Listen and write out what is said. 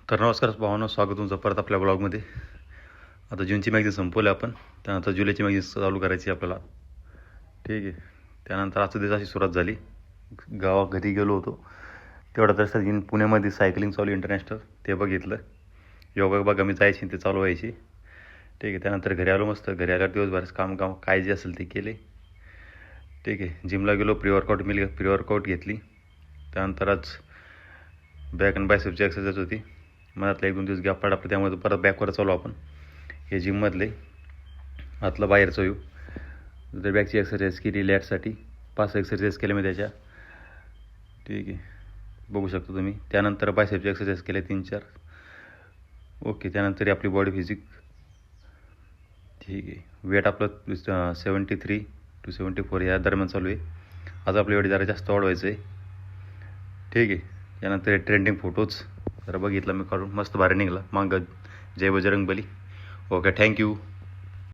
तर नमस्कार भावांनो, स्वागत तुमचं परत आपल्या ब्लॉगमध्ये. आता जूनची मॅगझीन संपवली आपण, त्यानंतर जुलैची मॅगझीन चालू करायची आपल्याला. ठीक आहे. त्यानंतर आजच्या दिवसाची सुरुवात झाली. घरी गेलो होतो, तेवढा तर पुण्यामध्ये सायकलिंग चालू इंटरनॅशनल ते बघितलं. योगा बघा मी जायची ते चालू व्हायची. ठीक आहे. त्यानंतर घरी आलो, मस्त घरी आल्यावर दिवसभराचं काम काय जे असेल ते केले. ठीक आहे. जिमला गेलो, प्री वर्कआउट घेतली. त्यानंतर आज बॅक अँड बायसेपची एक्सरसाइज होती. मनातला 1-2 दिवस गॅप पडला, त्यामुळे परत बॅकवर चालू आपण. हे जिममधले आतलं बाहेरचं येऊ तर बॅकची एक्सरसाइज केली लॅटसाठी. 5 एक्सरसाइज केल्या मी त्याच्या. ठीक आहे, बघू शकता तुम्ही. त्यानंतर बायसेपची एक्सरसाइज केल्या 3-4. ओके. त्यानंतर आपली बॉडी फिजिक. ठीक आहे. वेट आपलं 73 to 74 या दरम्यान चालू आहे. आज आपल्या वेट जरा जास्त वाढवायचं आहे. ठीक आहे. त्यानंतर ट्रेंडिंग फोटोज जरा बघितला मी काढून, मस्त भारी निघाला. मागं जय बजरंग बली. Okay, thank you.